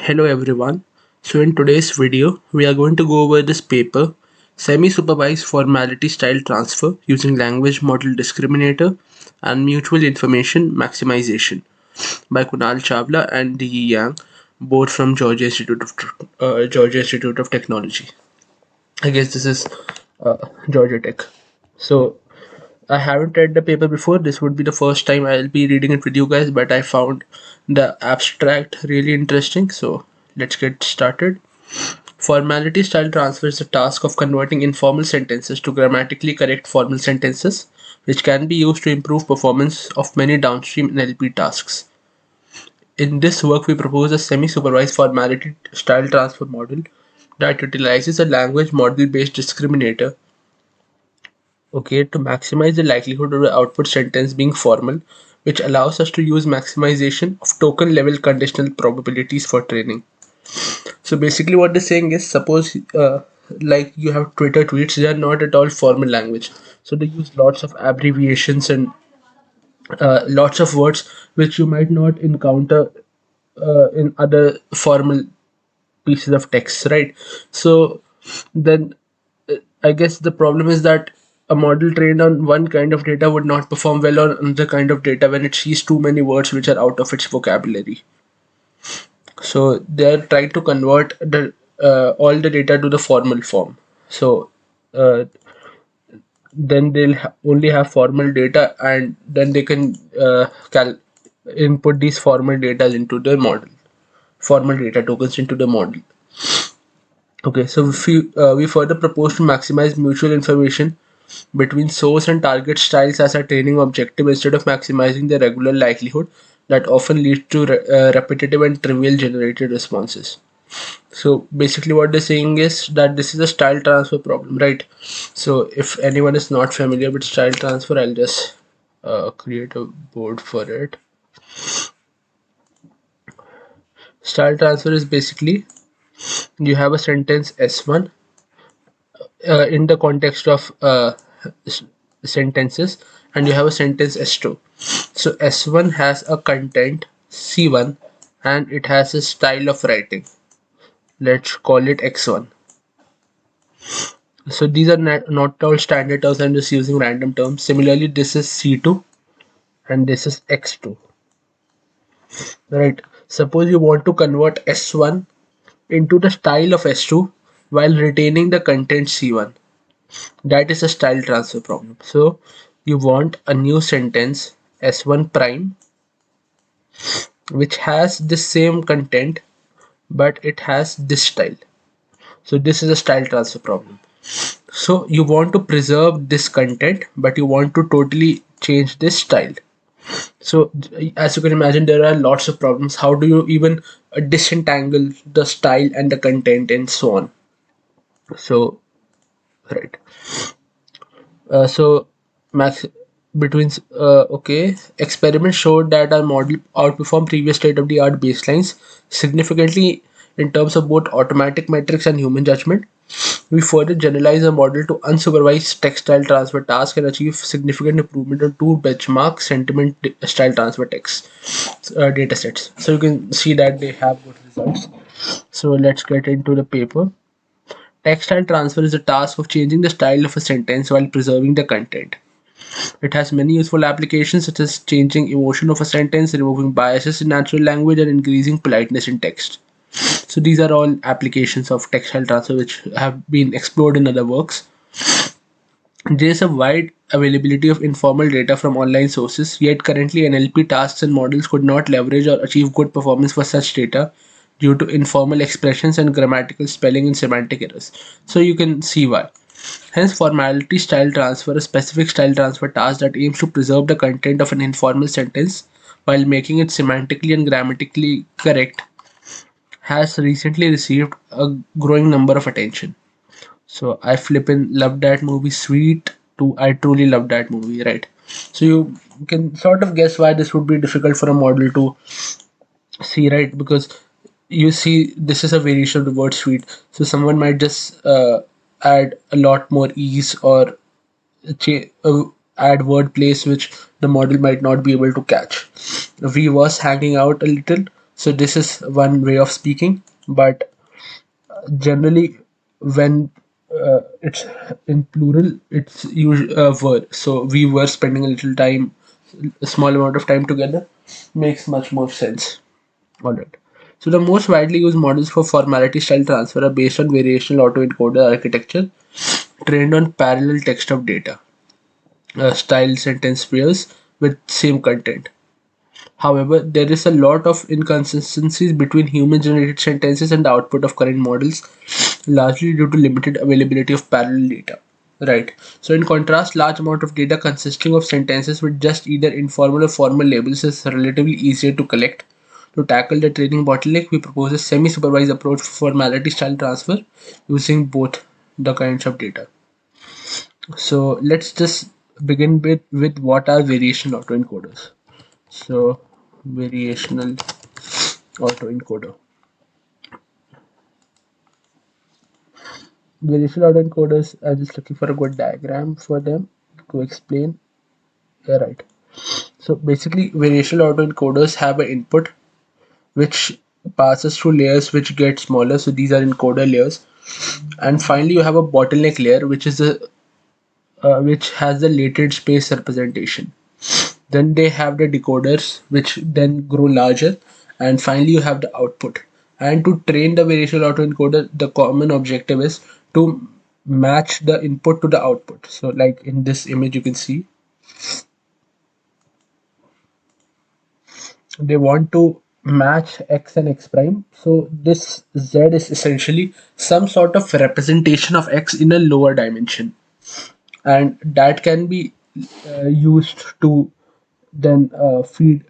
Hello everyone. So in today's video, we are going to go over this paper, Semi-Supervised Formality Style Transfer using Language Model Discriminator and Mutual Information Maximization by Kunal Chawla and D. Yang, both from Georgia Institute of Technology. I guess this is Georgia Tech. So I haven't read the paper before. This would be the first time I'll be reading it with you guys, but I found the abstract really interesting. So let's get started. Formality style transfer is the task of converting informal sentences to grammatically correct formal sentences, which can be used to improve performance of many downstream NLP tasks. In this work, we propose a semi-supervised formality style transfer model that utilizes a language model based discriminator, okay, to maximize the likelihood of the output sentence being formal, which allows us to use maximization of token level conditional probabilities for training. So basically what they're saying is, suppose like you have Twitter tweets, they are not at all formal language. So they use lots of abbreviations and lots of words which you might not encounter in other formal pieces of text, right? So then I guess the problem is that a model trained on one kind of data would not perform well on another kind of data when it sees too many words which are out of its vocabulary. So they're trying to convert the all the data to the formal form. So uh, then they'll only have formal data, and then they can input these formal data into the model, formal data tokens into the model. Okay, so we further propose to maximize mutual information between source and target styles as a training objective instead of maximizing the regular likelihood that often leads to repetitive and trivial generated responses. So basically what they're saying is that this is a style transfer problem, right? So if anyone is not familiar with style transfer, I'll just create a board for it. Style transfer is basically you have a sentence S1 in the context of sentences, and you have a sentence S2. So S1 has a content C1 and it has a style of writing. Let's call it X1. So these are not all standard terms. I'm just using random terms. Similarly, this is C2 and this is X2. Right. Suppose you want to convert S1 into the style of S2 while retaining the content C1. That is a style transfer problem. So you want a new sentence S1 prime which has the same content but it has this style. So this is a style transfer problem. So you want to preserve this content but you want to totally change this style. So as you can imagine, there are lots of problems. How do you even disentangle the style and the content and so on? So right. So max between okay, experiments showed that our model outperformed previous state-of-the-art baselines significantly in terms of both automatic metrics and human judgment. We further generalize the model to unsupervised textile transfer tasks and achieve significant improvement on two benchmark sentiment style transfer text data sets. So you can see that they have good results. So let's get into the paper. Textile transfer is the task of changing the style of a sentence while preserving the content. It has many useful applications such as changing emotion of a sentence, removing biases in natural language, and increasing politeness in text. So these are all applications of textile transfer which have been explored in other works. There is a wide availability of informal data from online sources, yet currently NLP tasks and models could not leverage or achieve good performance for such data due to informal expressions and grammatical spelling and semantic errors. So you can see why. Hence, formality style transfer, a specific style transfer task that aims to preserve the content of an informal sentence while making it semantically and grammatically correct, has recently received a growing number of attention. So I flippin' love that movie. Sweet too. I truly love that movie, right? So you can sort of guess why this would be difficult for a model to see, right? Because you see, this is a variation of the word sweet. So someone might just add a lot more ease or add word plays which the model might not be able to catch. We was hanging out a little, So this is one way of speaking, but generally when it's in plural, it's usually were. So we were spending a little time, a small amount of time together, makes much more sense. All right. So the most widely used models for formality style transfer are based on variational autoencoder architecture trained on parallel text of data, style sentence pairs with same content. However, there is a lot of inconsistencies between human-generated sentences and the output of current models, largely due to limited availability of parallel data. Right. So, in contrast, large amount of data consisting of sentences with just either informal or formal labels is relatively easier to collect. To tackle the training bottleneck, we propose a semi-supervised approach for formality style transfer using both the kinds of data. So, let's just begin with what are variational autoencoders. So, variational autoencoder. Variational autoencoders, I'm just looking for a good diagram for them to explain. Yeah, right. So basically, variational autoencoders have an input which passes through layers which get smaller. So these are encoder layers, and finally you have a bottleneck layer which has the latent space representation. Then they have the decoders which then grow larger, and finally you have the output. And to train the variational autoencoder, the common objective is to match the input to the output. So like in this image you can see they want to match x and x prime. So this z is essentially some sort of representation of x in a lower dimension, and that can be used to then feed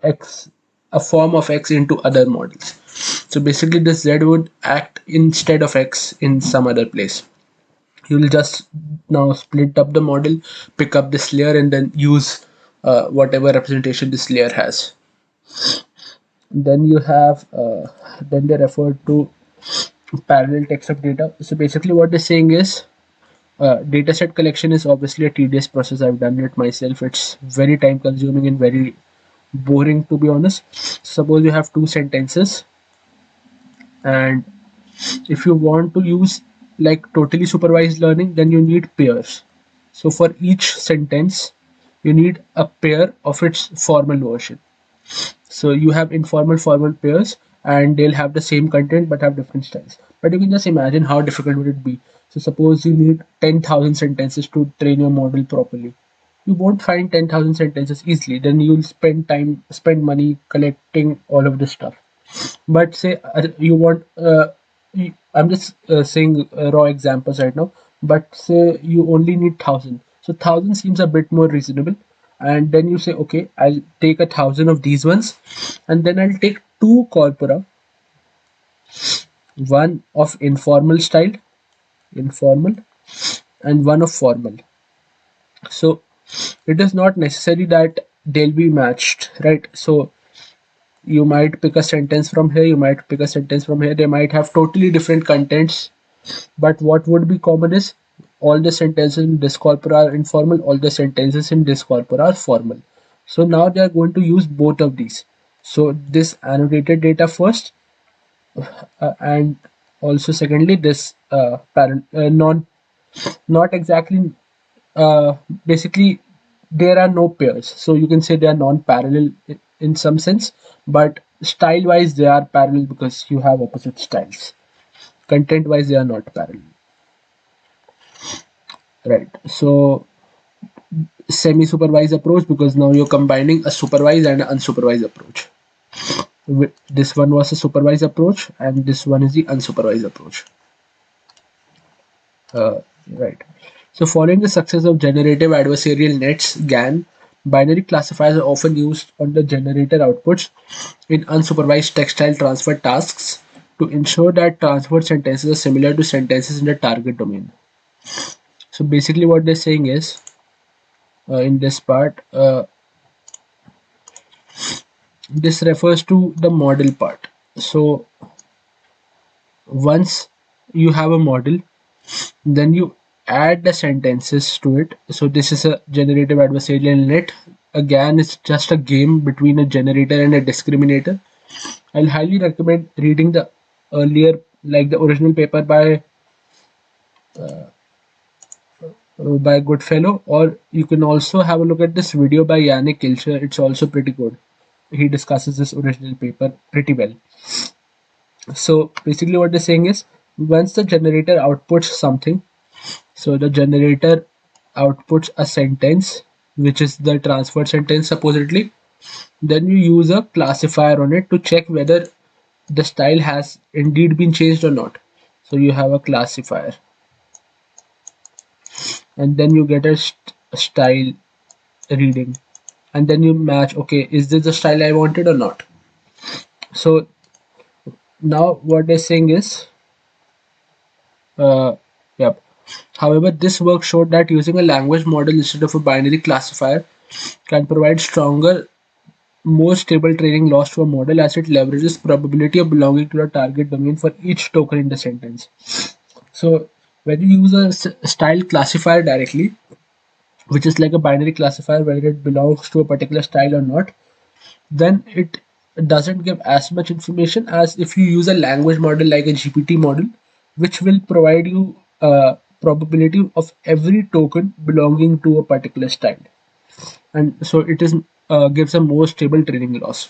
x, a form of x, into other models. So basically this z would act instead of x in some other place. You'll just now split up the model, pick up this layer, and then use whatever representation this layer has. Then you have then they refer to parallel text of data. So basically what they're saying is dataset collection is obviously a tedious process. I've done it myself. It's very time consuming and very boring, to be honest. Suppose you have two sentences, and if you want to use like totally supervised learning, then you need pairs. So for each sentence you need a pair of its formal version. So you have informal formal pairs, and they'll have the same content but have different styles. But you can just imagine how difficult would it be. So suppose you need 10,000 sentences to train your model properly. You won't find 10,000 sentences easily. Then you'll spend money collecting all of this stuff. But say you want I'm just saying raw examples right now, but say you only need 1,000. So 1,000 seems a bit more reasonable, and then you say, okay, I'll take 1,000 of these ones, and then I'll take two corpora, one of informal style, informal, and one of formal. So it is not necessary that they'll be matched, right? So you might pick a sentence from here, you might pick a sentence from here, they might have totally different contents, but what would be common is all the sentences in this corpora are informal, all the sentences in this corpora are formal. So now they are going to use both of these. So this annotated data first, and also secondly this parent non not exactly basically there are no pairs, so you can say they are non-parallel in some sense, but style wise they are parallel because you have opposite styles. Content wise they are not parallel, right? So semi-supervised approach, because now you're combining a supervised and an unsupervised approach. This one was a supervised approach and this one is the unsupervised approach. Right. So following the success of generative adversarial nets GAN, binary classifiers are often used on the generator outputs in unsupervised textile transfer tasks to ensure that transferred sentences are similar to sentences in the target domain. So basically what they're saying is in this part, this refers to the model part. So once you have a model, then you add the sentences to it. So this is a generative adversarial net again is just a game between a generator and a discriminator. I'll highly recommend reading the earlier, like the original paper by Goodfellow, or you can also have a look at this video by Yannick Kilcher. It's also pretty good. He discusses this original paper pretty well. So basically, what they're saying is once the generator outputs something, so the generator outputs a sentence, which is the transferred sentence supposedly, then you use a classifier on it to check whether the style has indeed been changed or not. So you have a classifier, and then you get a style reading, and then you match, okay, is this the style I wanted or not? So now what they're saying is, yep. However, this work showed that using a language model instead of a binary classifier can provide stronger, more stable training loss to a model as it leverages probability of belonging to the target domain for each token in the sentence. So when you use a style classifier directly, which is like a binary classifier, whether it belongs to a particular style or not, then it doesn't give as much information as if you use a language model like a GPT model, which will provide you a probability of every token belonging to a particular style. And so it is gives a more stable training loss.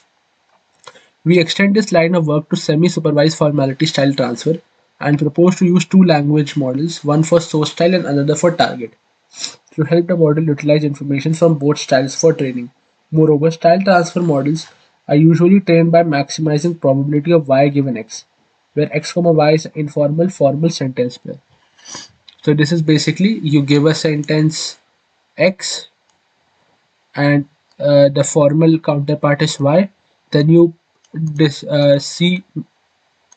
We extend this line of work to semi-supervised formality style transfer and propose to use two language models, one for source style and another for target, to help the model utilize information from both styles for training. Moreover, style transfer models are usually trained by maximizing probability of y given x, where x comma y is an informal formal sentence pair. So this is basically you give a sentence x and the formal counterpart is y, then you see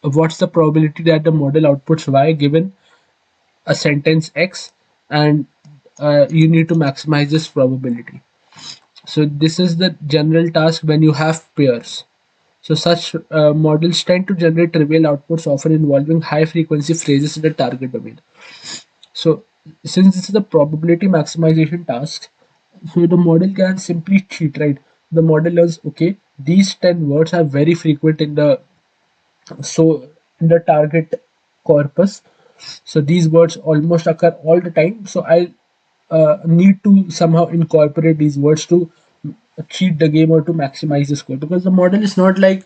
what's the probability that the model outputs y given a sentence x, and you need to maximize this probability. So this is the general task when you have pairs. So such models tend to generate trivial outputs, often involving high frequency phrases in the target domain. So since this is the probability maximization task, so the model can simply cheat, right? The model learns, okay, these 10 words are very frequent in the target corpus. So these words almost occur all the time. So I need to somehow incorporate these words to cheat the game or to maximize the score, because the model is not like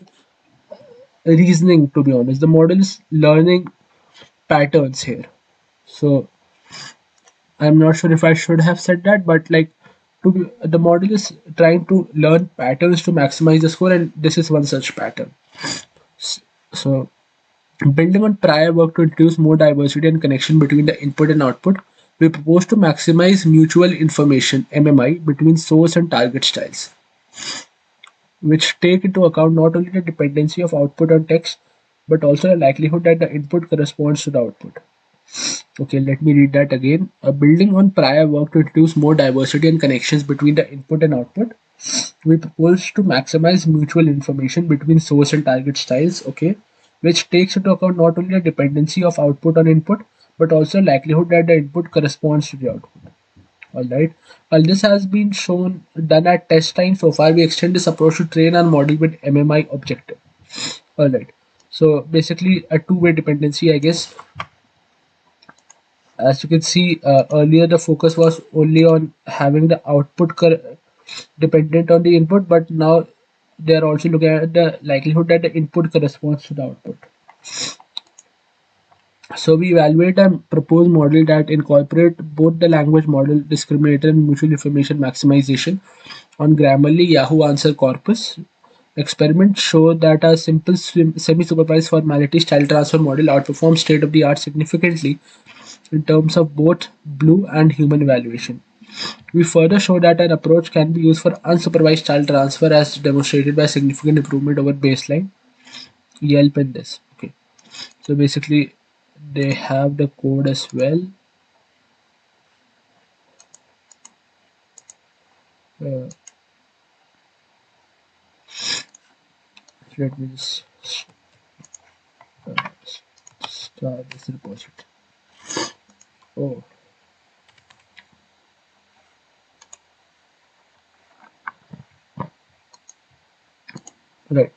reasoning, to be honest. The model is learning patterns here. So I'm not sure if I should have said that, but like the model is trying to learn patterns to maximize the score, and this is one such pattern. So building on prior work to introduce more diversity and connection between the input and output, we propose to maximize mutual information (MMI) between source and target styles, which take into account not only the dependency of output on text, but also the likelihood that the input corresponds to the output. Okay, let me read that again. Building on prior work to introduce more diversity and connections between the input and output, we propose to maximize mutual information between source and target styles, okay, which takes into account not only the dependency of output on input, but also likelihood that the input corresponds to the output. All right. While this has been shown done at test time so far, we extend this approach to train our model with MMI objective. All right. So basically, a two-way dependency, I guess. As you can see, earlier the focus was only on having the output dependent on the input, but now they are also looking at the likelihood that the input corresponds to the output. So we evaluate a proposed model that incorporate both the language model discriminator and mutual information maximization on Grammarly Yahoo Answer corpus. Experiments show that a simple semi-supervised formality style transfer model outperforms state-of-the-art significantly in terms of both blue and human evaluation. We further show that an approach can be used for unsupervised style transfer as demonstrated by significant improvement over baseline Yelp in this. Okay, so basically they have the code as well. Uh, Let me just uh, start this repository. Oh, Right.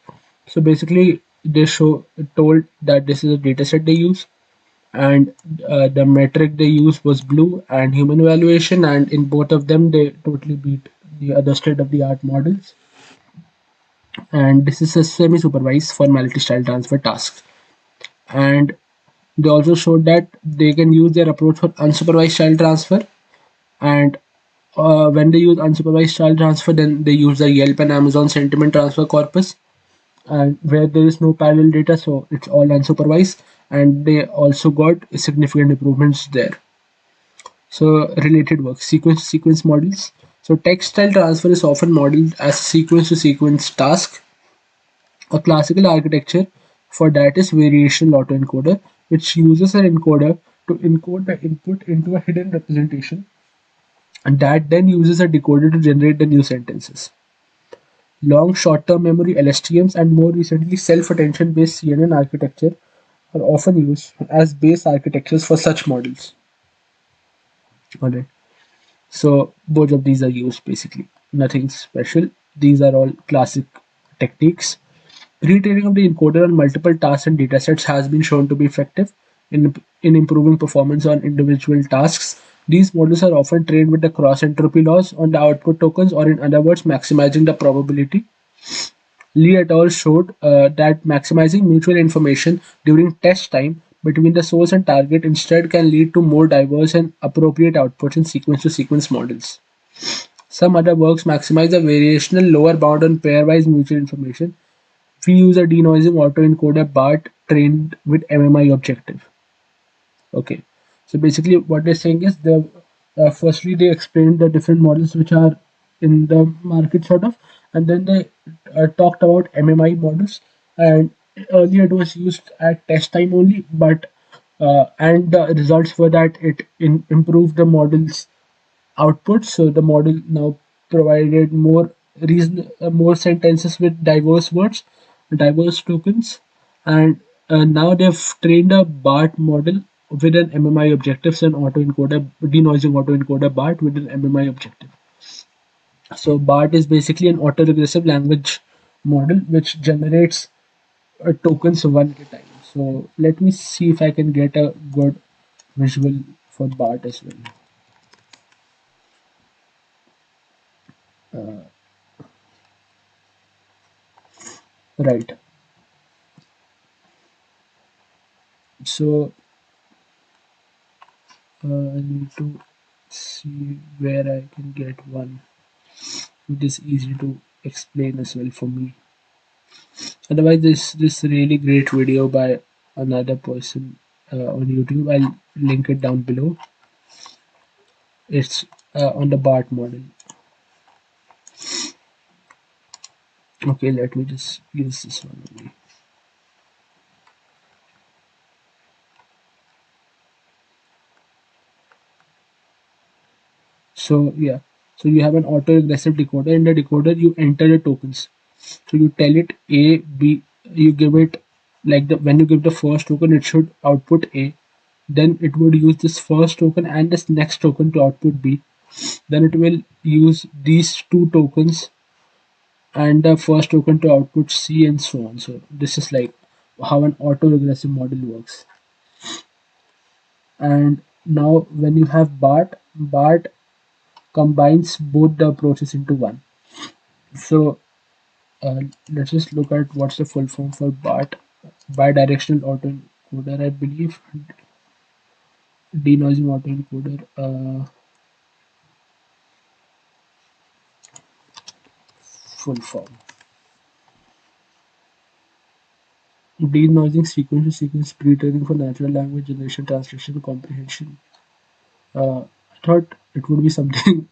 So basically, they told that this is a data set they use, and the metric they used was blue and human evaluation, and in both of them, they totally beat the other state-of-the-art models. And this is a semi-supervised formality style transfer task. And they also showed that they can use their approach for unsupervised style transfer, and when they use unsupervised style transfer, then they use the Yelp and Amazon sentiment transfer corpus, and where there is no parallel data, so it's all unsupervised, and they also got significant improvements there. So related work, sequence to sequence models. So text style transfer is often modeled as sequence to sequence task. A classical architecture for that is variational autoencoder, which uses an encoder to encode the input into a hidden representation, and that then uses a decoder to generate the new sentences. Long short-term memory (LSTMs) and more recently self-attention based CNN architecture are often used as base architectures for such models. Alright. So both of these are used basically. Nothing special. These are all classic techniques. Retraining of the encoder on multiple tasks and datasets has been shown to be effective in improving performance on individual tasks. These models are often trained with the cross entropy laws on the output tokens, or in other words, maximizing the probability. Lee et al. Showed that maximizing mutual information during test time between the source and target instead can lead to more diverse and appropriate outputs in sequence-to-sequence models. Some other works maximize the variational lower bound on pairwise mutual information. We use a denoising autoencoder BART trained with MMI objective. Okay, so basically what they're saying is firstly they explained the different models which are in the market sort of, and then they talked about MMI models, and earlier it was used at test time only, but and the results were that it improved the model's output. So the model now provided more sentences with diverse words, diverse tokens, and now they've trained a BART model with an MMI objectives and autoencoder denoising autoencoder BART with an MMI objective. So BART is basically an autoregressive language model which generates tokens one at a time. So let me see if I can get a good visual for BART as well. Right. So I need to see where I can get one. It is easy to explain as well for me. Otherwise, this really great video by another person on YouTube. I'll link it down below. It's on the BART model. Okay, let me just use this one only. So yeah, so you have an autoregressive decoder. In the decoder, you enter the tokens. So you tell it A, B. You give it like when you give the first token, it should output A. Then it would use this first token and this next token to output B. Then it will use these two tokens and the first token to output C, and so on. So this is like how an autoregressive model works. And now when you have BART combines both the approaches into one. So let's just look at what's the full form for BART. Bidirectional autoencoder, I believe. Denoising autoencoder. Full form. Denoising sequence to sequence pre-training for natural language generation, translation, comprehension. I thought it would be something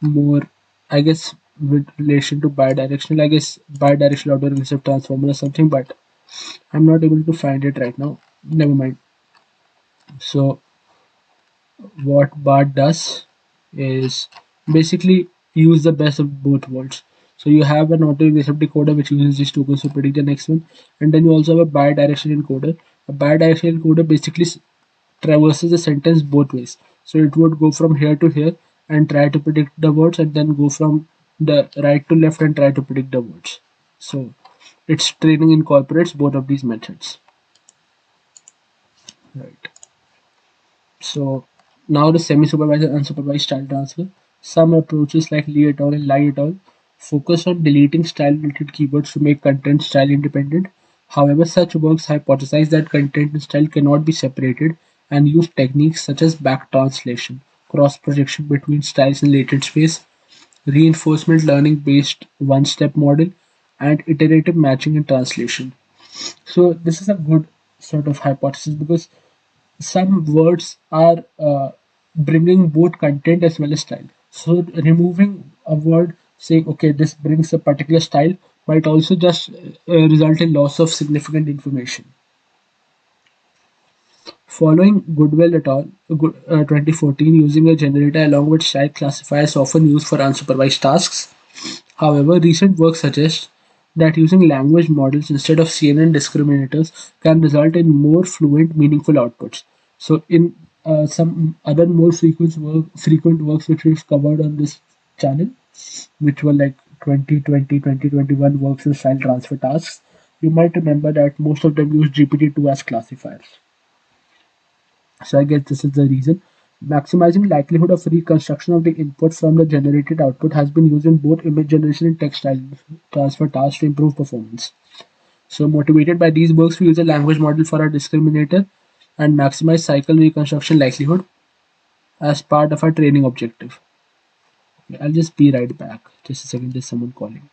more, I guess, with relation to bidirectional. I guess bidirectional autoregressive transformer or something, but I'm not able to find it right now. Never mind. So what BART does is basically use the best of both worlds. So you have an autoregressive decoder which uses these tokens to predict the next one, and then you also have a bidirectional encoder. A bidirectional encoder basically traverses the sentence both ways. So it would go from here to here and try to predict the words, and then go from the right to left and try to predict the words. So its training incorporates both of these methods. Right. So now the semi-supervised and unsupervised style transfer. Some approaches like Lee et al. And Lai et al. Focus on deleting style-related keywords to make content style independent. However, such works hypothesize that content and style cannot be separated and use techniques such as back translation, cross-projection between styles in latent space, reinforcement learning based one-step model, and iterative matching and translation. So this is a good sort of hypothesis because some words are bringing both content as well as style. So removing a word saying, okay, this brings a particular style might also just result in loss of significant information. Following Goodwell et al. 2014, using a generator along with style classifiers often used for unsupervised tasks. However, recent work suggests that using language models instead of CNN discriminators can result in more fluent, meaningful outputs. So, in some other more frequent works which we've covered on this channel, which were like 2020, 2021 works with style transfer tasks, you might remember that most of them use GPT-2 as classifiers. So I guess this is the reason. Maximizing likelihood of reconstruction of the input from the generated output has been used in both image generation and text style transfer tasks to improve performance. So motivated by these works, we use a language model for our discriminator and maximize cycle reconstruction likelihood as part of our training objective. Okay, I'll just be right back. Just a second, there's someone calling.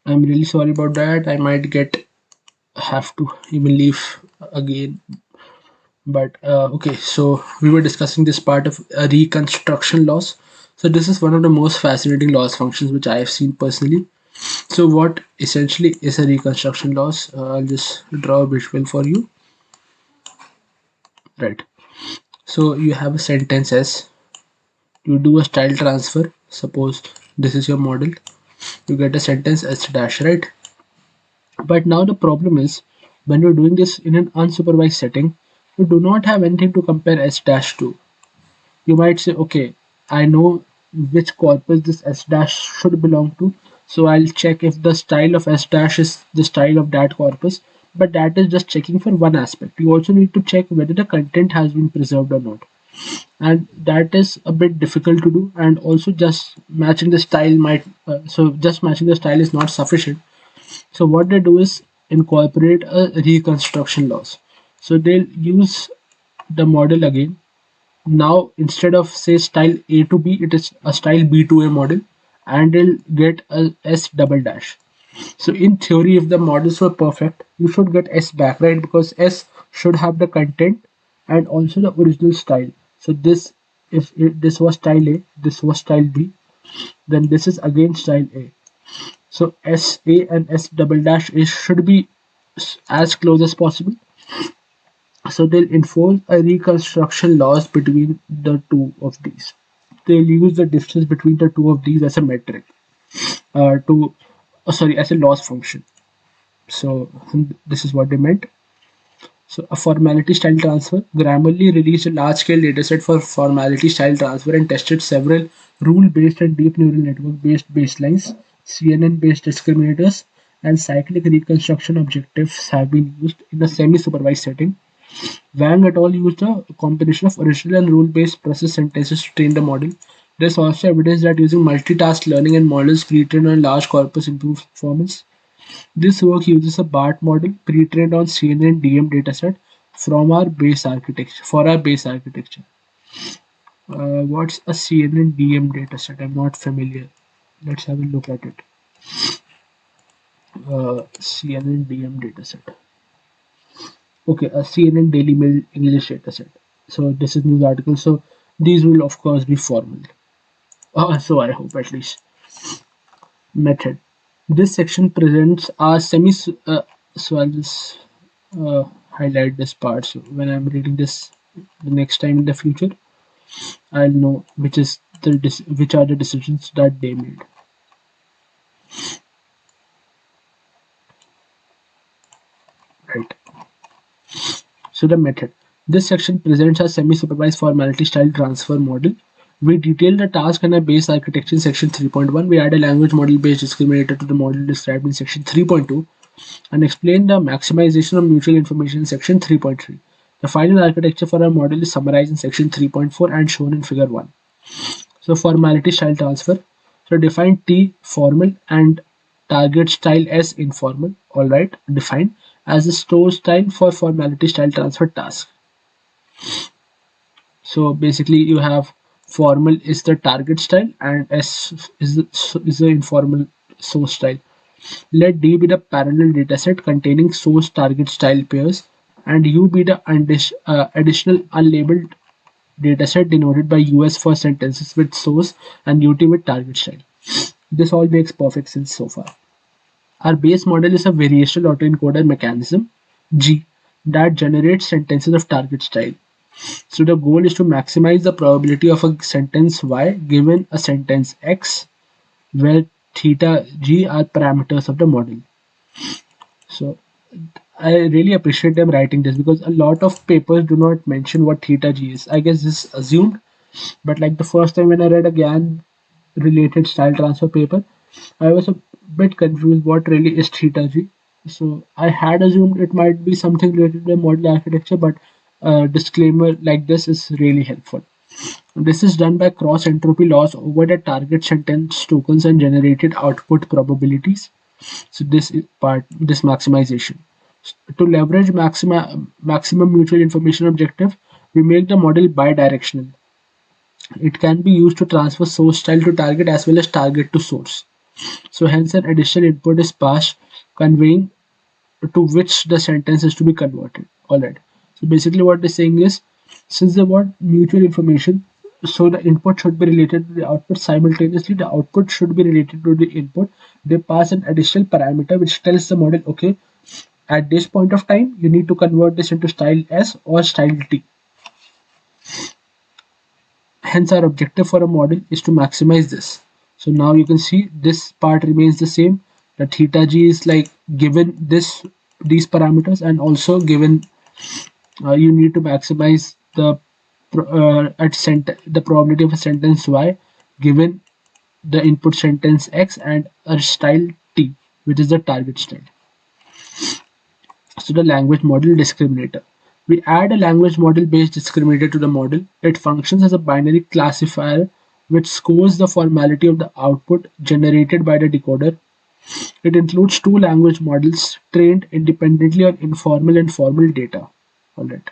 I'm really sorry about that. I might have to even leave again. But okay, so we were discussing this part of reconstruction loss. So this is one of the most fascinating loss functions which I have seen personally. So what essentially is a reconstruction loss? I'll just draw a visual for you. Right. So you have a sentence S. You do a style transfer. Suppose this is your model. You get a sentence S dash, right? But now the problem is when you're doing this in an unsupervised setting, you do not have anything to compare S dash to. You might say, okay, I know which corpus this S dash should belong to, so I'll check if the style of S dash is the style of that corpus, but that is just checking for one aspect. You also need to check whether the content has been preserved or not. And that is a bit difficult to do, and also just matching the style just matching the style is not sufficient. So what they do is incorporate a reconstruction loss. So they'll use the model again. Now instead of say style A to B, it is a style B to A model, and they'll get a S double dash. So in theory, if the models were perfect, you should get S back, right? Because S should have the content and also the original style. So this, if this was style A, this was style B, then this is again style A. So S A and S double dash should be as close as possible. So they'll enforce a reconstruction loss between the two of these. They'll use the distance between the two of these as a metric, as a loss function. So this is what they meant. So a formality style transfer. Grammarly released a large-scale dataset for formality style transfer and tested several rule-based and deep neural network-based baselines, CNN-based discriminators, and cyclic reconstruction objectives have been used in a semi-supervised setting. Wang et al. Used a combination of original and rule-based process sentences to train the model. There is also evidence that using multitask learning and models pre-trained on large corpus improves performance. This work uses a BART model pre-trained on CNN DM dataset from our base architecture for our base architecture. What's a CNN DM dataset? I'm not familiar. Let's have a look at it. CNN DM dataset. Okay, a CNN Daily Mail English dataset. So this is news article. So these will of course be formal. So I hope at least. Method. This section presents our so I'll just highlight this part. So when I'm reading this the next time in the future, I'll know which are the decisions that they made. Right. So the method. This section presents a semi-supervised formality style transfer model. We detail the task and a base architecture in section 3.1. We add a language model based discriminator to the model described in section 3.2 and explain the maximization of mutual information in section 3.3. The final architecture for our model is summarized in section 3.4 and shown in figure 1. So formality style transfer. So define T formal and target style S informal. Alright, define as a store style for formality style transfer task. So basically you have formal is the target style and S is the informal source style. Let D be the parallel dataset containing source target style pairs and U be the additional unlabeled dataset denoted by US for sentences with source and UT with target style. This all makes perfect sense so far. Our base model is a variational autoencoder mechanism G that generates sentences of target style. So the goal is to maximize the probability of a sentence Y given a sentence X where theta G are parameters of the model. So I really appreciate them writing this because a lot of papers do not mention what theta G is. I guess this is assumed, but like the first time when I read a GAN related style transfer paper, I was a bit confused what really is theta G. So I had assumed it might be something related to the model architecture, but a disclaimer like this is really helpful. This is done by cross entropy loss over the target sentence tokens and generated output probabilities. So this is this maximization. To leverage maximum mutual information objective, we make the model bidirectional. It can be used to transfer source style to target as well as target to source. So hence an additional input is passed conveying to which the sentence is to be converted. Alright. So basically what they're saying is since they want mutual information, so the input should be related to the output simultaneously, the output should be related to the input. They pass an additional parameter which tells the model, okay, at this point of time you need to convert this into style S or style T. Hence our objective for a model is to maximize this. So now you can see this part remains the same. The theta G is like given these parameters and also given you need to maximize the the probability of a sentence Y given the input sentence X and a style T, which is the target style. So the language model discriminator. We add a language model based discriminator to the model. It functions as a binary classifier which scores the formality of the output generated by the decoder. It includes two language models trained independently on informal and formal data. Alright.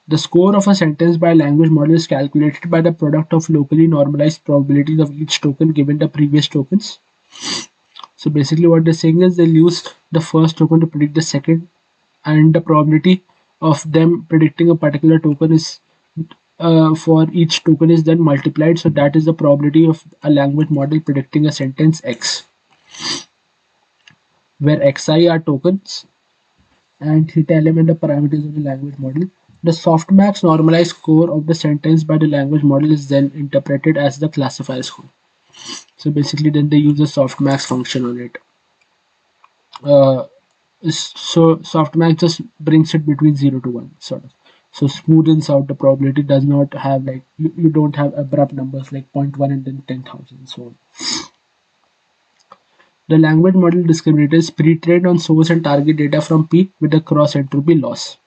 The score of a sentence by a language model is calculated by the product of locally normalized probabilities of each token given the previous tokens. So basically what they're saying is they'll use the first token to predict the second, and the probability of them predicting a particular token is for each token is then multiplied. So that is the probability of a language model predicting a sentence X, where Xi are tokens and theta element the parameters of the language model. The softmax normalized score of the sentence by the language model is then interpreted as the classifier score. So basically then they use the softmax function on it. So softmax just brings it between 0 to 1 sort of. So smoothens out the probability, does not have like you don't have abrupt numbers like 0.1 and then 10,000 and so on. The language model discriminator is pre-trained on source and target data from P with a cross entropy loss.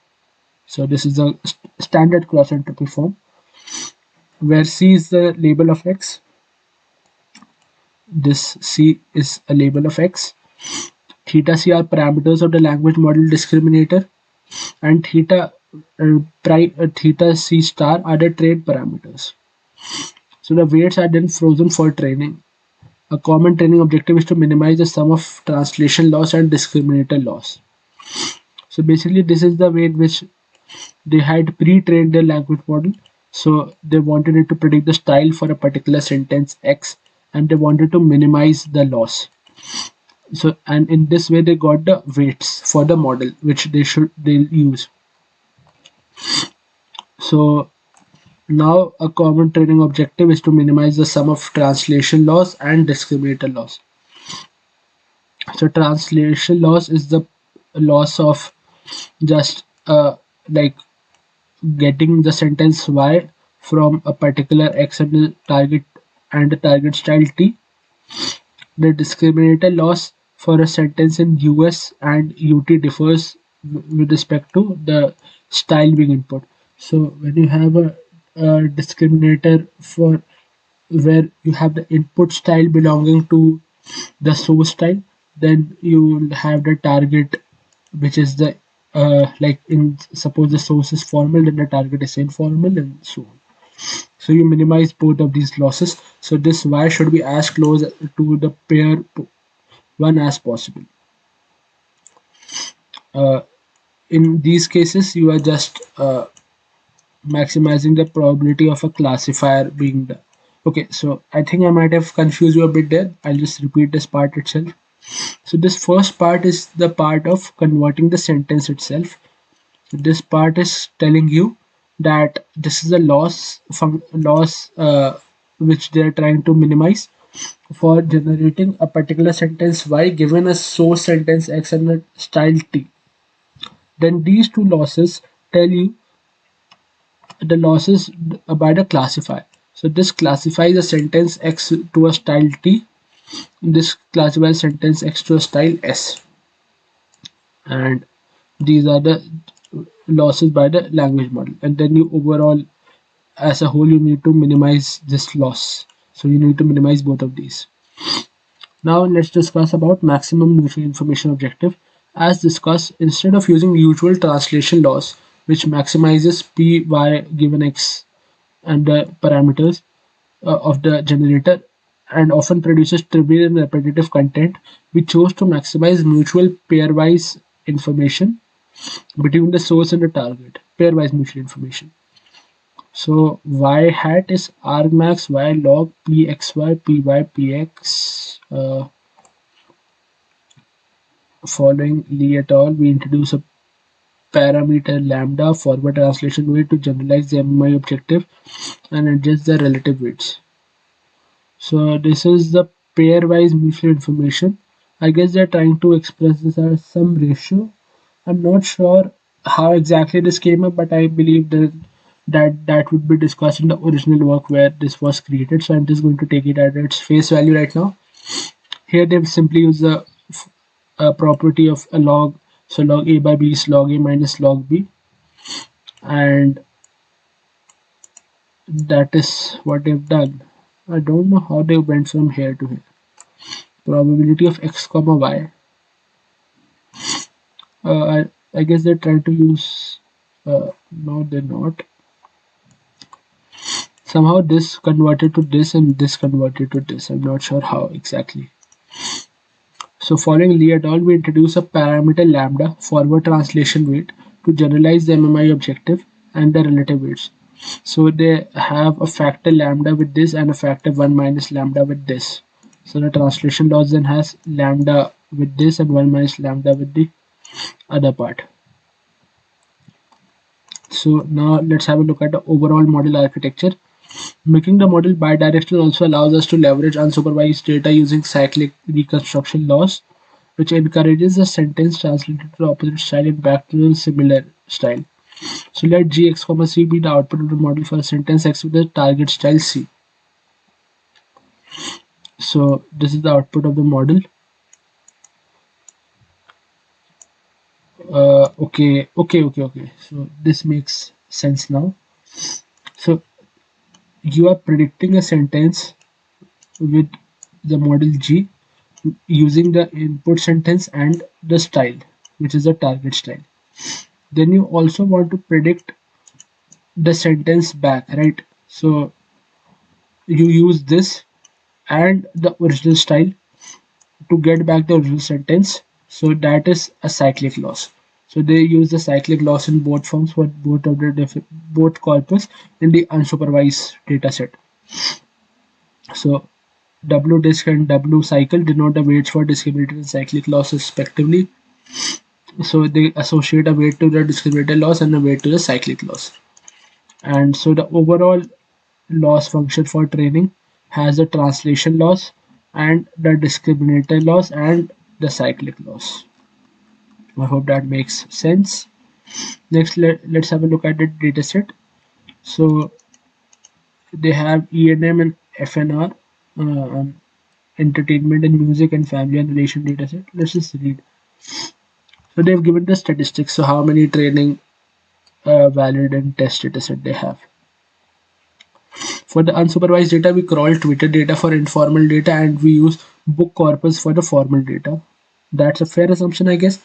So this is a standard cross entropy form where C is the label of X. This C is a label of X. Theta C are parameters of the language model discriminator, and theta C star are the trained parameters. So the weights are then frozen for training. A common training objective is to minimize the sum of translation loss and discriminator loss. So basically this is the way in which they had pre-trained their language model. So they wanted it to predict the style for a particular sentence X, and they wanted to minimize the loss. So and in this way they got the weights for the model which they'll use. So now a common training objective is to minimize the sum of translation loss and discriminator loss. So translation loss is the loss of just like getting the sentence Y from a particular X and the target style T. The discriminator loss for a sentence in US and UT differs with respect to the style being input. So when you have a discriminator for where you have the input style belonging to the source style, then you will have the target, which is the like in suppose the source is formal, then the target is informal, and so on. So you minimize both of these losses. So this Y should be as close to the pair one as possible. Uh, in these cases, you are just maximizing the probability of a classifier being done. Okay, so I think I might have confused you a bit there. I'll just repeat this part itself. So this first part is the part of converting the sentence itself. So this part is telling you that this is a loss which they are trying to minimize for generating a particular sentence Y given a source sentence X and a style T. Then these two losses tell you the losses by the classifier. So this classifies a sentence X to a style T. This classifies sentence X to a style S. And these are the losses by the language model. And then you overall, as a whole, you need to minimize this loss. So you need to minimize both of these. Now let's discuss about maximum mutual information objective. As discussed, instead of using usual translation loss, which maximizes p y given x and the parameters of the generator and often produces trivial and repetitive content, we chose to maximize mutual pairwise information between the source and the target, pairwise mutual information. So y hat is argmax y log pxy py px. Following Lee et al., we introduce a parameter lambda forward translation weight to generalize the MMI objective and adjust the relative weights. So this is the pairwise mutual information. I guess they're trying to express this as some ratio. I'm not sure how exactly this came up, but I believe that would be discussed in the original work where this was created. So I'm just going to take it at its face value right now. Here they've simply used the property of a log. So log a by b is log a minus log b, and that is what they've done. I don't know how they went from here to here. Probability of x comma y. I guess they're trying to use. No, they're not. Somehow this converted to this and this converted to this. I'm not sure how exactly. So following Lee et al., we introduce a parameter lambda forward translation weight to generalize the MMI objective and the relative weights. So they have a factor lambda with this and a factor 1 minus lambda with this. So the translation loss then has lambda with this and 1 minus lambda with the other part. So now let's have a look at the overall model architecture. Making the model bidirectional also allows us to leverage unsupervised data using cyclic reconstruction loss, which encourages the sentence translated to the opposite style and back to the similar style. So let g x comma c be the output of the model for a sentence x with the target style c. So this is the output of the model. Okay. So this makes sense now. So you are predicting a sentence with the model G using the input sentence and the style, which is the target style. Then you also want to predict the sentence back, right? So you use this and the original style to get back the original sentence. So that is a cyclic loss. So they use the cyclic loss in both forms for both of the both corpus in the unsupervised data set. So W disk and W cycle denote the weights for discriminated and cyclic loss respectively. So they associate a weight to the discriminated loss and a weight to the cyclic loss. And so the overall loss function for training has the translation loss and the discriminator loss and the cyclic loss. I hope that makes sense. Next, let's have a look at the dataset. So they have E&M and FNR, entertainment and music and family and relation dataset. Let's just read. So they've given the statistics. So how many training, valid and test dataset they have. For the unsupervised data, we crawl Twitter data for informal data and we use book corpus for the formal data. That's a fair assumption, I guess.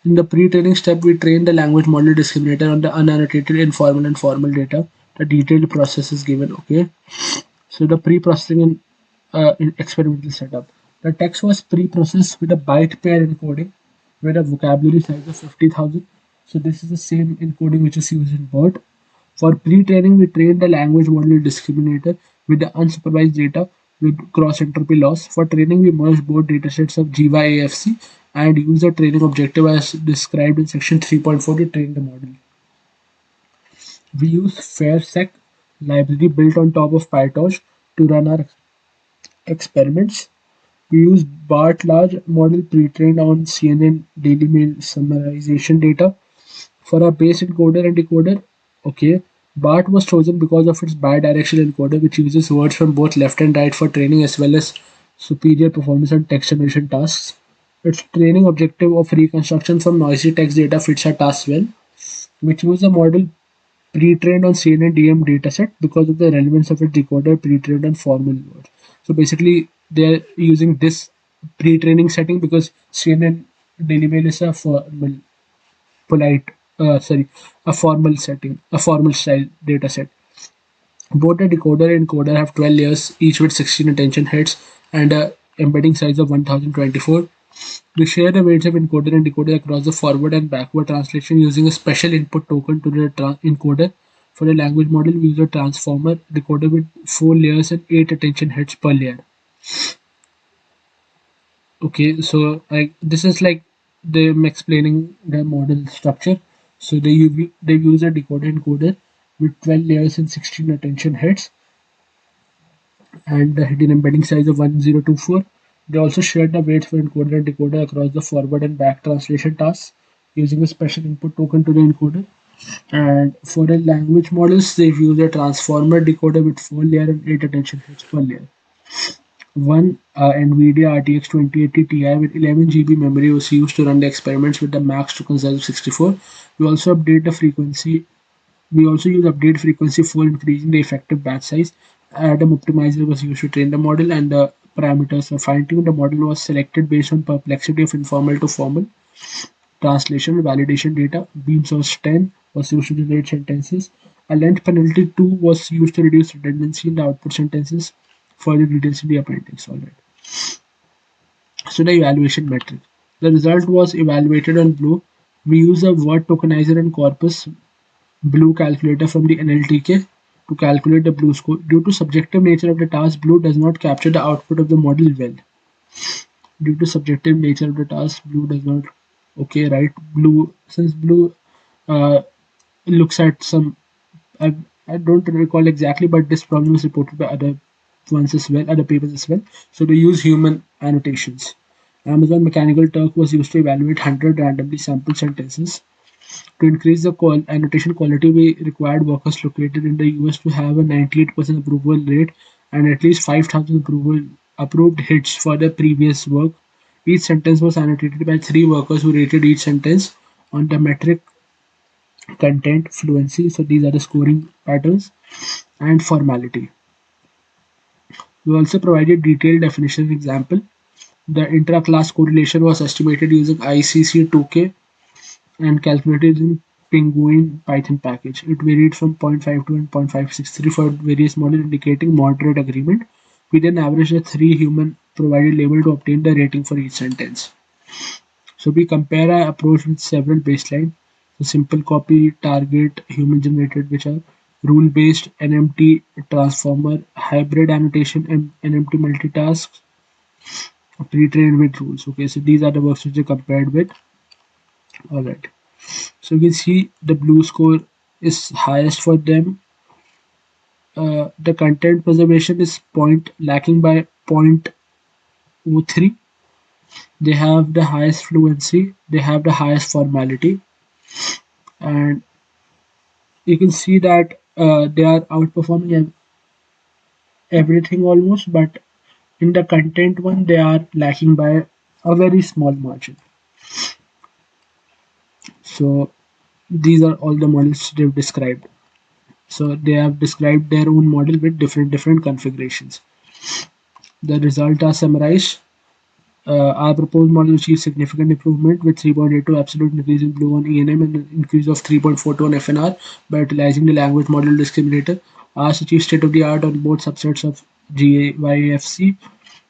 In the pre-training step, we train the language model discriminator on the unannotated informal and formal data. The detailed process is given. Okay. So the pre-processing in experimental setup. The text was pre-processed with a byte pair encoding with a vocabulary size of 50,000. So this is the same encoding which is used in BERT. For pre-training, we trained the language model discriminator with the unsupervised data with cross-entropy loss. For training, we merged both datasets of Jiva AFC and used the training objective as described in section 3.4 to train the model. We use FairSec library built on top of PyTorch to run our experiments. We use BART large model pre-trained on CNN Daily Mail summarization data. For our base encoder and decoder, okay, BART was chosen because of its bidirectional encoder, which uses words from both left and right for training as well as superior performance on text generation tasks. Its training objective of reconstruction from noisy text data fits our task well. We choose a model pre-trained on CNN-DM dataset because of the relevance of its decoder pre-trained on formal words. So basically, they're using this pre-training setting because CNN Daily Mail is a formal, polite, a formal setting, a formal style dataset. Both the decoder and encoder have 12 layers, each with 16 attention heads and a embedding size of 1024. We share the weights of encoder and decoder across the forward and backward translation using a special input token to the encoder. For the language model, we use a transformer decoder with 4 layers and 8 attention heads per layer. Okay, so this is like them explaining the model structure. So they use a decoder encoder with 12 layers and 16 attention heads and the hidden embedding size of 1024. They also shared the weights for encoder and decoder across the forward and back translation tasks using a special input token to the encoder. And for the language models, they've used a transformer decoder with 4 layer and 8 attention heads per layer. One NVIDIA RTX 2080 Ti with 11 GB memory was used to run the experiments with the max to conserve 64. We also update the frequency. We also use update frequency for increasing the effective batch size. Adam optimizer was used to train the model, and the parameters for fine-tune the model was selected based on perplexity of informal to formal. Translation and validation data. Beam source 10 was used to generate sentences. A length penalty 2 was used to reduce redundancy in the output sentences. Further details in the appendix. Alright. So the evaluation metric. The result was evaluated on Blue. We use a word tokenizer and corpus Blue calculator from the NLTK to calculate the Blue score. Due to subjective nature of the task, Blue does not capture the output of the model well. Due to subjective nature of the task, Blue does not. Okay, right. Blue, since Blue looks at some. I, I don't recall exactly, but this problem is reported by other ones as well, other papers as well. So they use human annotations. Amazon Mechanical Turk was used to evaluate 100 randomly sampled sentences. To increase the annotation quality, we required workers located in the US to have a 98% approval rate and at least 5,000 approved hits for their previous work. Each sentence was annotated by 3 workers who rated each sentence on the metric content fluency. So these are the scoring patterns and formality. We also provided detailed definition example. The intra-class correlation was estimated using ICC2K and calculated in Penguin Python package. It varied from 0.52 and 0.563 for various models, indicating moderate agreement. We then averaged the 3 human provided label to obtain the rating for each sentence. So we compare our approach with several baseline. So simple copy, target, human generated, which are rule based, NMT, transformer, hybrid annotation, NMT multitasks, pre-trained with rules. Okay, so these are the works which are compared with. Alright. So you can see the Blue score is highest for them. The content preservation is lacking by 0.03. They have the highest fluency. They have the highest formality. and you can see that they are outperforming everything almost, but in the content one they are lacking by a very small margin. So these are all the models they've described. So they have described their own model with different configurations. The results are summarized. Our proposed model achieves significant improvement with 3.82 absolute increase in blue on ENM and an increase of 3.42 on FNR by utilizing the language model discriminator. Ours achieves state-of-the-art on both subsets of GYFC,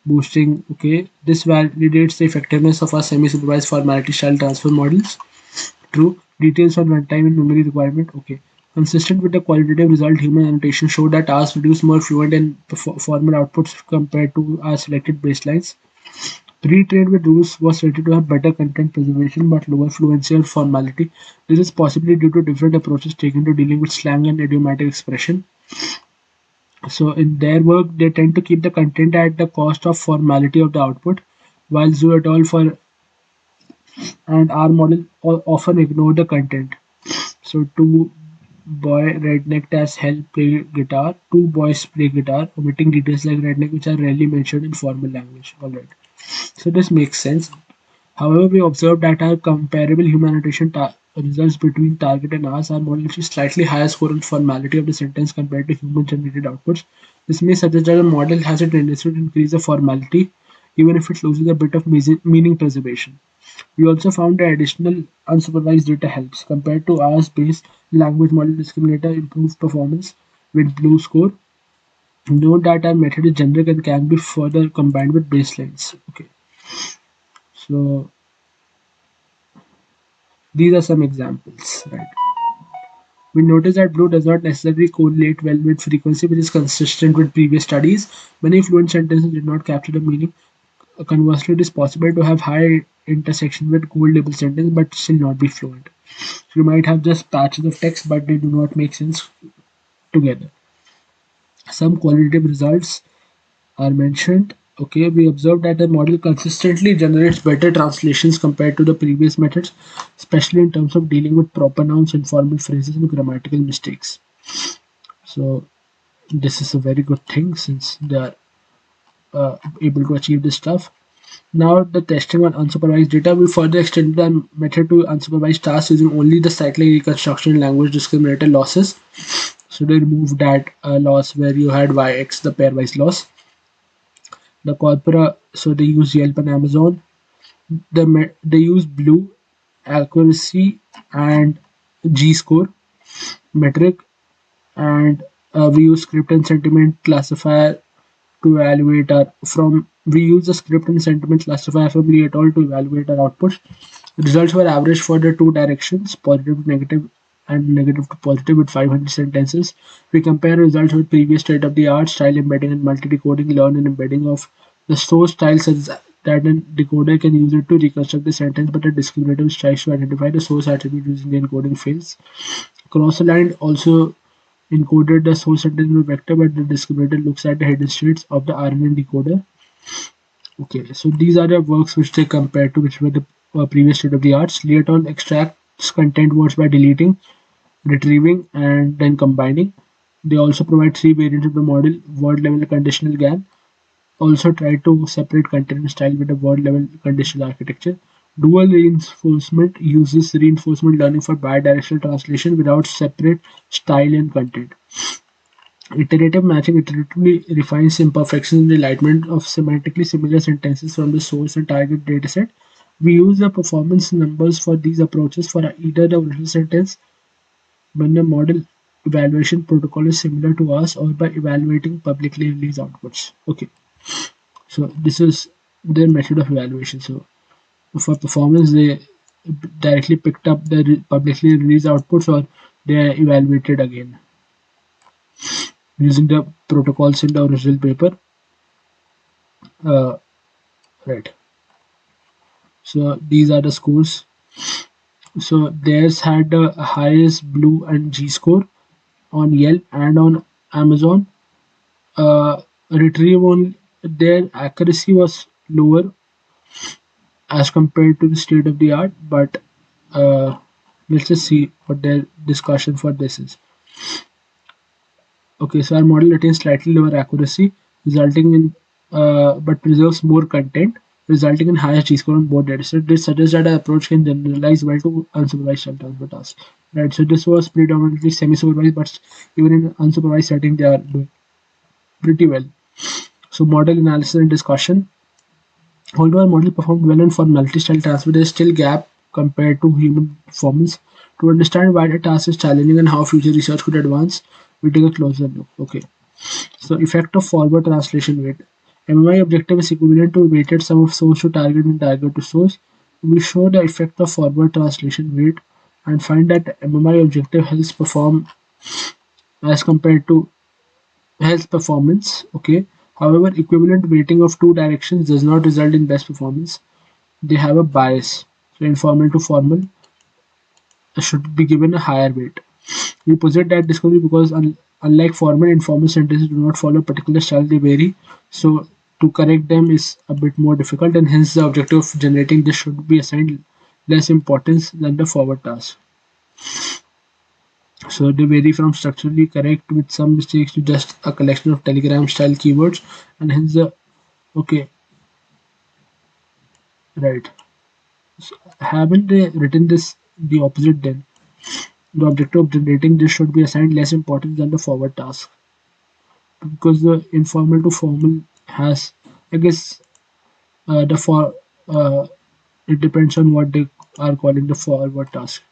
boosting. Okay, this validates the effectiveness of our semi-supervised formality style transfer models. True. Details on runtime and memory requirement. Okay. Consistent with the qualitative result, human annotation showed that ours produced more fluent and formal outputs compared to our selected baselines. Pre-trained with rules was rated to have better content preservation but lower fluency or formality. This is possibly due to different approaches taken to dealing with slang and idiomatic expression. So in their work, they tend to keep the content at the cost of formality of the output, while Zhu et al. For and our model often ignore the content. So two boy redneck as hell play guitar, two boys play guitar, omitting details like redneck which are rarely mentioned in formal language. Alright. So this makes sense. However, we observed that our comparable human annotation results between target and ours are model which is slightly higher score on formality of the sentence compared to human generated outputs. This may suggest that the model has a tendency to increase the formality even if it loses a bit of meaning preservation. We also found that additional unsupervised data helps. Compared to ours-based language model discriminator improved performance with blue score. Note that our method is generic and can be further combined with baselines. Okay, so these are some examples, right? We notice that blue does not necessarily correlate well with frequency, which is consistent with previous studies. Many fluent sentences did not capture the meaning. Conversely, it is possible to have high intersection with gold label sentence but still not be fluent. So you might have just patches of text, but they do not make sense together. Some qualitative results are mentioned. Okay, we observed that the model consistently generates better translations compared to the previous methods, especially in terms of dealing with proper nouns, informal phrases, and grammatical mistakes. So this is a very good thing since they are able to achieve this stuff. Now the testing on unsupervised data, we further extended the method to unsupervised tasks using only the cyclic reconstruction and language discriminator losses. So they removed that loss where you had yx, the pairwise loss. The corpora, so they use Yelp and Amazon. They use Blue, accuracy, and G-score metric, and we use script and sentiment classifier to evaluate our from we use the script and sentiment classifier from Lee et al. To evaluate our outputs. Results were averaged for the two directions, positive to negative and negative to positive with 500 sentences. We compare results with previous state-of-the-art style embedding and multi-decoding, learn and embedding of the source style such that a decoder can use it to reconstruct the sentence, but a discriminator which tries to identify the source attribute using the encoding fails. Cross-aligned also encoded the source sentence with vector, but the discriminator looks at the hidden states of the RNN decoder. Okay, so these are the works which they compared to, which were the previous state of the art. Lee et al. Extracts content words by deleting, retrieving, and then combining. They also provide three variants of the model: word level conditional GAN. Also try to separate content and style with the word level conditional architecture. Dual reinforcement uses reinforcement learning for bidirectional translation without separate style and content. Iterative matching iteratively refines imperfections in the alignment of semantically similar sentences from the source and target dataset. We use the performance numbers for these approaches for either the original sentence when the model evaluation protocol is similar to us or by evaluating publicly released outputs. Okay, so this is their method of evaluation. So for performance, they directly picked up the publicly released outputs or they are evaluated again using the protocols in the original paper. Right. So these are the scores. So theirs had the highest Blue and G score on Yelp and on Amazon. Retrieve on their accuracy was lower as compared to the state of the art, but Let's just see what their discussion for this is. Okay, so our model retains slightly lower accuracy, resulting in but preserves more content, resulting in higher G-score on both data. So this suggests that our approach can generalize well to unsupervised self-transfer tasks. Right. So this was predominantly semi-supervised, but even in unsupervised setting, they are doing pretty well. So model analysis and discussion. Although our model performed well on formality style tasks, there is still gap compared to human performance. To understand why the task is challenging and how future research could advance, we take a closer look. Okay. So effect of forward translation weight. MMI objective is equivalent to weighted sum of source to target and target to source. We show the effect of forward translation weight and find that MMI objective helps perform as compared to health performance. Okay. However, equivalent weighting of two directions does not result in best performance. They have a bias. So informal to formal should be given a higher weight. We posit that discovery because unlike formal, informal sentences do not follow a particular style, they vary. So to correct them is a bit more difficult, and hence the objective of generating this should be assigned less importance than the forward task. So they vary from structurally correct with some mistakes to just a collection of telegram style keywords, and hence the okay, right. So haven't they written this the opposite then? The objective of generating this should be assigned less importance than the forward task, because the informal to formal has, I guess, the for it depends on what they are calling the forward task.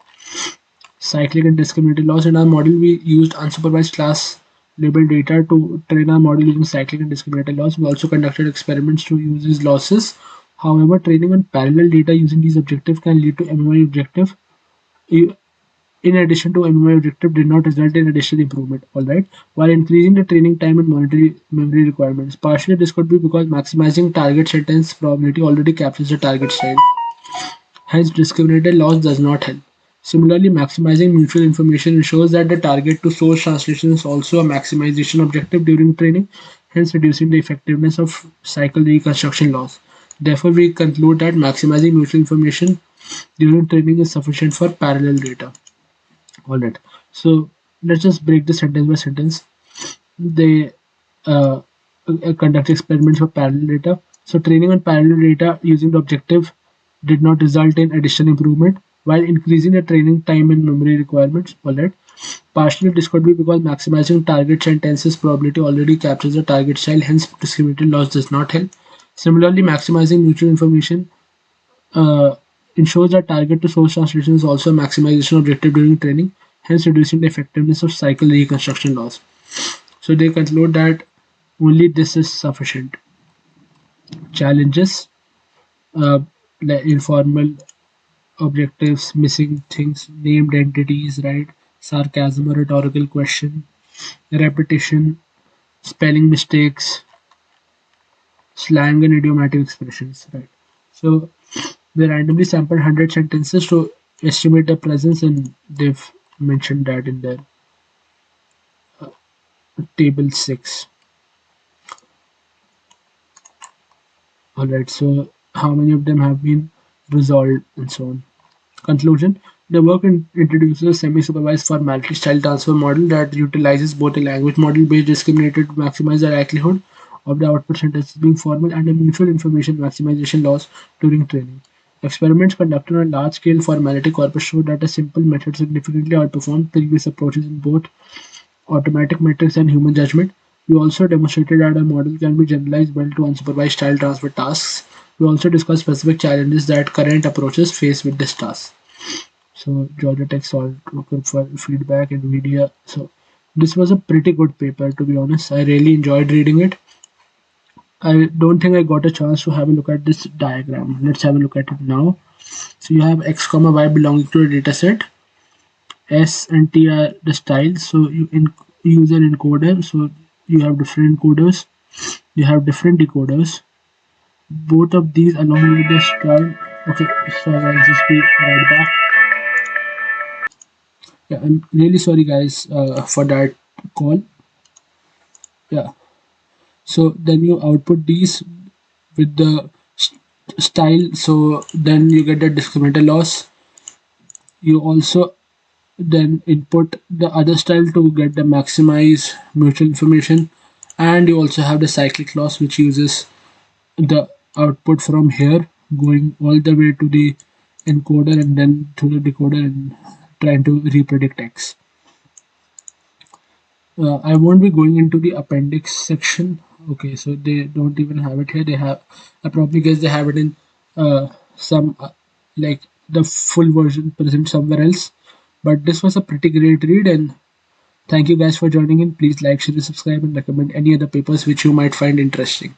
Cyclic and discriminated loss. In our model, we used unsupervised class labeled data to train our model using cyclic and discriminated loss. We also conducted experiments to use these losses. However, training on parallel data using these objectives can lead to MMI objective. In addition to MMI objective did not result in additional improvement, alright, while increasing the training time and monetary memory requirements. Partially this could be because maximizing target sentence probability already captures the target style. Hence discriminated loss does not help. Similarly, maximizing mutual information ensures that the target to source translation is also a maximization objective during training, hence reducing the effectiveness of cycle reconstruction loss. Therefore, we conclude that maximizing mutual information during training is sufficient for parallel data. Alright, so let's just break the sentence by sentence. They uh, conduct experiments for parallel data. So training on parallel data using the objective did not result in additional improvement while increasing the training time and memory requirements. Alright, partially this could be because maximizing target sentences probability already captures the target style, hence discriminated loss does not help. Similarly, maximizing mutual information uh, ensures that target to source translation is also a maximization objective during training, hence reducing the effectiveness of cycle reconstruction loss. So they conclude that only this is sufficient. Challenges, like informal objectives, missing things, named entities, right? Sarcasm or rhetorical question, repetition, spelling mistakes, slang and idiomatic expressions, right? So they randomly sampled 100 sentences to estimate the presence, and they've mentioned that in their table 6. Alright, so how many of them have been resolved and so on. Conclusion: the work introduces a semi-supervised formality style transfer model that utilizes both a language model-based discriminator to maximize the likelihood of the output sentences being formal and a mutual information maximization loss during training. Experiments conducted on a large-scale formality corpus showed that a simple method significantly outperformed previous approaches in both automatic metrics and human judgment. We also demonstrated that a model can be generalized well to unsupervised style transfer tasks. We also discussed specific challenges that current approaches face with this task. So Georgia Tech solved group for feedback and media. So this was a pretty good paper, to be honest. I really enjoyed reading it. I don't think I got a chance to have a look at this diagram. Let's have a look at it now. So you have x comma y belonging to a data set. S and T are the styles. So you use an encoder. So you have different encoders. You have different decoders. Both of these along with the style. Okay, so I'll just be right back. Yeah, I'm really sorry, guys, for that call. Yeah. So then you output these with the style. So then you get the discriminator loss. You also then input the other style to get the maximize mutual information, and you also have the cyclic loss, which uses the output from here going all the way to the encoder and then to the decoder and trying to repredict X. I won't be going into the appendix section. Okay, so they don't even have it here. They have, I probably guess they have it in some like the full version present somewhere else. But this was a pretty great read, and thank you guys for joining in. Please like, share, subscribe, and recommend any other papers which you might find interesting.